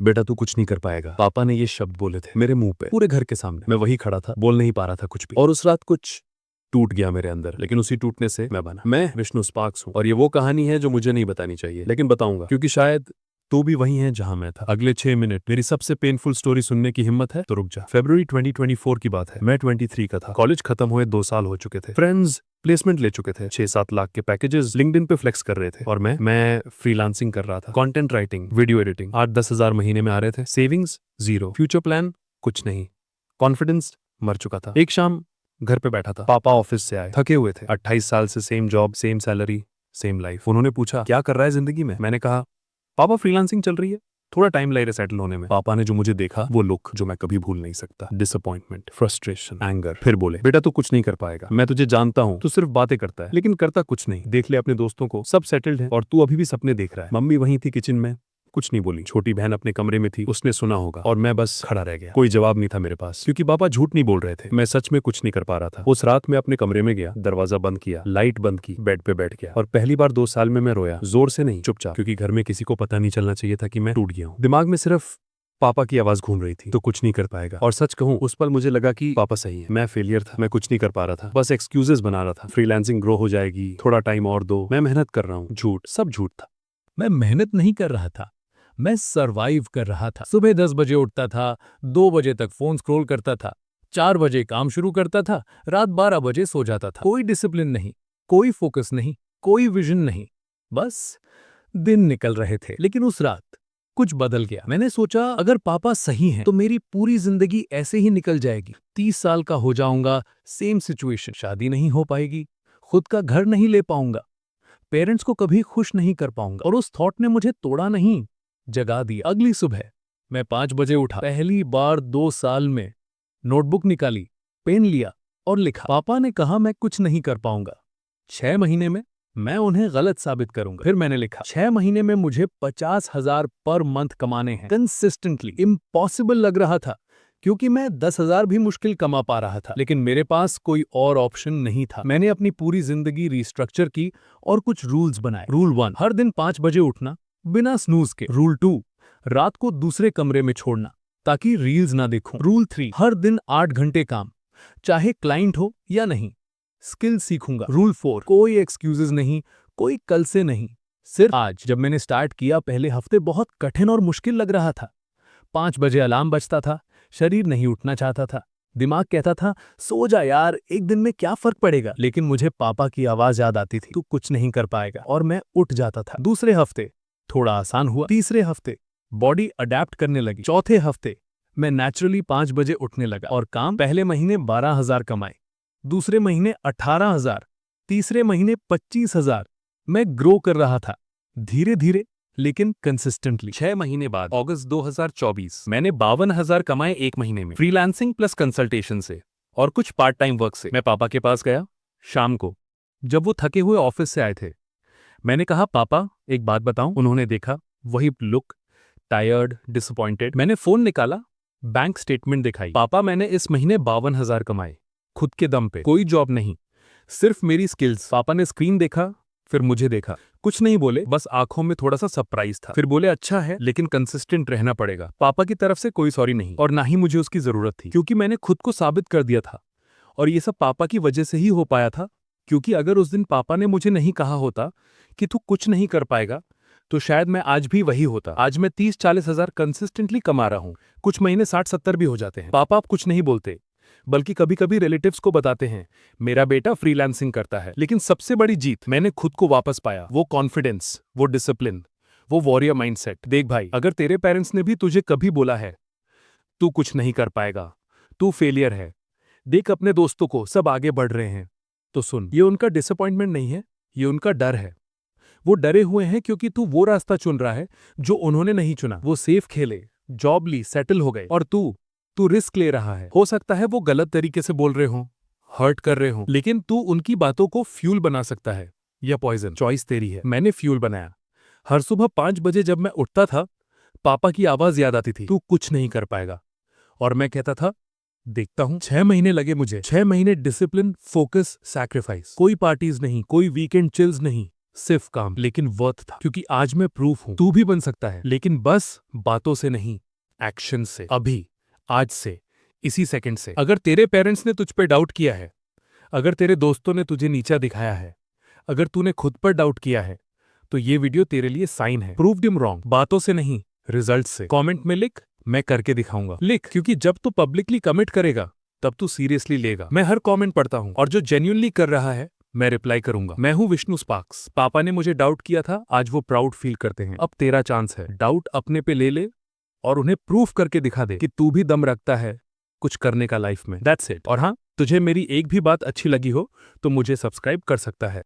बेटा तू कुछ नहीं कर पाएगा। पापा ने ये शब्द बोले थे मेरे मुंह पे, पूरे घर के सामने। मैं वही खड़ा था, बोल नहीं पा रहा था कुछ भी। और उस रात कुछ टूट गया मेरे अंदर, लेकिन उसी टूटने से मैं बना। मैं विष्णु स्पार्क्स हूँ और ये वो कहानी है जो मुझे नहीं बतानी चाहिए, लेकिन बताऊंगा क्योंकि शायद तू भी वही है जहां मैं था। अगले 6 मिनट मेरी सबसे पेनफुल स्टोरी सुनने की हिम्मत है तो रुक जा। फरवरी 2024 की बात है। मैं 23 का था। कॉलेज खत्म हुए 2 साल हो चुके थे। फ्रेंड्स प्लेसमेंट ले चुके थे। 6-7 लाख के पैकेजेस लिंक्डइन पे फ्लेक्स कर रहे थे और मैं फ्रीलांसिंग कर रहा था। Content writing, video editing. 8-10 हजार महीने में आ रहे थे। सेविंग्स जीरो, फ्यूचर प्लान कुछ नहीं, कॉन्फिडेंस मर चुका था। एक शाम घर पे बैठा था। पापा ऑफिस से आए, थके हुए थे। 28 साल से same job, same salary, same life. उन्होंने पूछा क्या कर रहा है जिंदगी में। मैंने कहा पापा फ्रीलांसिंग चल रही है, थोड़ा टाइम लग रहा है सेटल होने में। पापा ने जो मुझे देखा वो लुक जो मैं कभी भूल नहीं सकता। Disappointment, frustration, anger. फिर बोले बेटा तू कुछ नहीं कर पाएगा। मैं तुझे जानता हूँ, तू सिर्फ बातें करता है लेकिन करता कुछ नहीं। देख ले अपने दोस्तों को, सब सेटल्ड है और तू अभी भी सपने देख रहा है। मम्मी वहीं थी किचन में, कुछ नहीं बोली। छोटी बहन अपने कमरे में थी, उसने सुना होगा और मैं बस खड़ा रह गया। कोई जवाब नहीं था मेरे पास क्योंकि पापा झूठ नहीं बोल रहे थे। मैं सच में कुछ नहीं कर पा रहा था। उस रात मैं अपने कमरे में गया, दरवाजा बंद किया, लाइट बंद की, बेड पे बैठ गया और पहली बार 2 साल में मैं रोया। जोर से नहीं, चुपचाप, क्योंकि घर में किसी को पता नहीं चलना चाहिए था कि मैं टूट गया हूँ। दिमाग में सिर्फ पापा की आवाज घूम रही थी, तो कुछ नहीं कर पाएगा। और सच कहूं उस पल मुझे लगा कि पापा सही है, मैं फेलियर था, मैं कुछ नहीं कर पा रहा था, बस एक्सक्यूजेस बना रहा था। फ्रीलांसिंग ग्रो हो जाएगी, थोड़ा टाइम और दो, मैं मेहनत कर रहा हूँ। झूठ, सब झूठ था। मैं मेहनत नहीं कर रहा था, मैं सरवाइव कर रहा था। सुबह 10 बजे उठता था, 2 बजे तक फोन स्क्रॉल करता था, 4 बजे काम शुरू करता था, रात 12 बजे सो जाता था। कोई डिसिप्लिन नहीं, कोई फोकस नहीं, कोई विजन नहीं, बस दिन निकल रहे थे। लेकिन उस रात कुछ बदल गया। मैंने सोचा अगर पापा सही हैं तो मेरी पूरी जिंदगी ऐसे ही निकल जाएगी। 30 साल का हो जाऊंगा, सेम सिचुएशन, शादी नहीं हो पाएगी, खुद का घर नहीं ले पाऊंगा, पेरेंट्स को कभी खुश नहीं कर पाऊंगा। और उस थॉट ने मुझे तोड़ा नहीं, जगा दिया। अगली सुबह मैं 5 बजे उठा, पहली बार 2 साल में नोटबुक निकाली, पेन लिया और लिखा। पापा ने कहा मैं कुछ नहीं कर पाऊंगा, 6 महीने में मैं उन्हें गलत साबित करूंगा। फिर मैंने लिखा 6 महीने में मुझे 50,000 पर मंथ कमाने हैं कंसिस्टेंटली। इम्पॉसिबल लग रहा था क्योंकि मैं 10,000 भी मुश्किल कमा पा रहा था, लेकिन मेरे पास कोई और ऑप्शन नहीं था। मैंने अपनी पूरी जिंदगी रिस्ट्रक्चर की और कुछ रूल्स बनाए। रूल 1, हर दिन 5 बजे उठना बिना स्नूज के। रूल 2, रात को दूसरे कमरे में छोड़ना ताकि रील्स ना देखूं। रूल 3, हर दिन 8 घंटे काम, चाहे क्लाइंट हो या नहीं, स्किल सीखूंगा। रूल 4, कोई एक्सक्यूजेस नहीं, कोई कल से नहीं, सिर्फ आज। जब मैंने स्टार्ट किया पहले हफ्ते बहुत कठिन और मुश्किल लग रहा था। 5 बजे अलार्म बजता था, शरीर नहीं उठना चाहता था, दिमाग कहता था सो जा यार, एक दिन में क्या फर्क पड़ेगा। लेकिन मुझे पापा की आवाज याद आती थी, तू कुछ नहीं कर पाएगा, और मैं उठ जाता था। दूसरे हफ्ते थोड़ा आसान हुआ, तीसरे हफ्ते बॉडी अडेप्ट करने लगी, चौथे हफ्ते मैं नेचुरली 5 बजे उठने लगा और काम। पहले महीने 12,000 कमाए, दूसरे महीने 18,000, तीसरे महीने 25,000। मैं ग्रो कर रहा था, धीरे धीरे लेकिन कंसिस्टेंटली। 6 महीने बाद अगस्त 2024 मैंने 52,000 कमाए एक महीने में, फ्रीलांसिंग प्लस कंसल्टेशन से और कुछ पार्ट टाइम वर्क से। मैं पापा के पास गया शाम को, जब वो थके हुए ऑफिस से आए थे। मैंने कहा पापा एक बात बताऊं। उन्होंने देखा, वही लुक, टायर्ड, डिसअपॉइंटेड। मैंने फोन निकाला, बैंक स्टेटमेंट दिखाई। पापा मैंने इस महीने 52,000 कमाए, खुद के दम पे, कोई जॉब नहीं, सिर्फ मेरी स्किल्स। पापा ने स्क्रीन देखा, फिर मुझे देखा, कुछ नहीं बोले, बस आंखों में थोड़ा सा सरप्राइज था। फिर बोले अच्छा है लेकिन कंसिस्टेंट रहना पड़ेगा। पापा की तरफ से कोई सॉरी नहीं और ना ही मुझे उसकी जरूरत थी, क्योंकि मैंने खुद को साबित कर दिया था। और ये सब पापा की वजह से ही हो पाया था, क्योंकि अगर उस दिन पापा ने मुझे नहीं कहा होता कि तू कुछ नहीं कर पाएगा तो शायद मैं आज भी वही होता। आज मैं 30-40 हजार कंसिस्टेंटली कमा रहा हूँ, कुछ महीने 60-70 भी हो जाते हैं। पापा अब कुछ नहीं बोलते, बल्कि कभी कभी रिलेटिव्स को बताते हैं मेरा बेटा फ्रीलांसिंग करता है। लेकिन सबसे बड़ी जीत मैंने खुद को वापस पाया, वो कॉन्फिडेंस, वो डिसिप्लिन, वो वॉरियर माइंडसेट। देख भाई, अगर तेरे पेरेंट्स ने भी तुझे कभी बोला है तू कुछ नहीं कर पाएगा, तू फेलियर है, देख अपने दोस्तों को, सब आगे बढ़ रहे हैं, तो सुन, ये उनका डिसअपॉइंटमेंट नहीं है, ये उनका डर है। वो डरे हुए हैं क्योंकि तू वो रास्ता चुन रहा है जो उन्होंने नहीं चुना। वो सेफ खेले, जॉब ली, सेटल हो गए, और तू रिस्क ले रहा है। हो सकता है वो गलत तरीके से बोल रहे हो, हर्ट कर रहे हो, लेकिन तू उनकी बातों को फ्यूल बना सकता है या पॉइजन, चॉइस तेरी है। मैंने फ्यूल बनाया। हर सुबह 5 बजे जब मैं उठता था, पापा की आवाज याद आती थी, तू कुछ नहीं कर पाएगा, और मैं कहता था देखता हूं। 6 महीने लगे मुझे, 6 महीने डिसिप्लिन, फोकस, सैक्रिफाइस। कोई पार्टीज नहीं, कोई वीकेंड चिल्स नहीं, सिर्फ काम, लेकिन वर्थ था, क्योंकि आज मैं प्रूफ हूं तू भी बन सकता है, लेकिन बस बातों से नहीं, एक्शन से। अभी, आज से, इसी सेकंड से। अगर तेरे पेरेंट्स ने तुझ पे डाउट किया है, अगर तेरे दोस्तों ने तुझे नीचा दिखाया है, अगर तूने खुद पर डाउट किया है, तो ये वीडियो तेरे लिए साइन है। प्रूव हिम रॉन्ग, बातों से नहीं, रिजल्ट से। कमेंट में लिख, मैं करके दिखाऊंगा। लिख, क्योंकि जब तू पब्लिकली कमिट करेगा तब तू सीरियसली लेगा। मैं हर कमेंट पढ़ता हूं और जो जेन्युइनली कर रहा है मैं रिप्लाई करूंगा। मैं हूं विष्णु स्पार्क्स। पापा ने मुझे डाउट किया था, आज वो प्राउड फील करते हैं। अब तेरा चांस है, डाउट अपने पे ले ले और उन्हें प्रूफ करके दिखा दे कि तू भी दम रखता है कुछ करने का लाइफ में। That's it. और हाँ, तुझे मेरी एक भी बात अच्छी लगी हो तो मुझे सब्सक्राइब कर सकता है।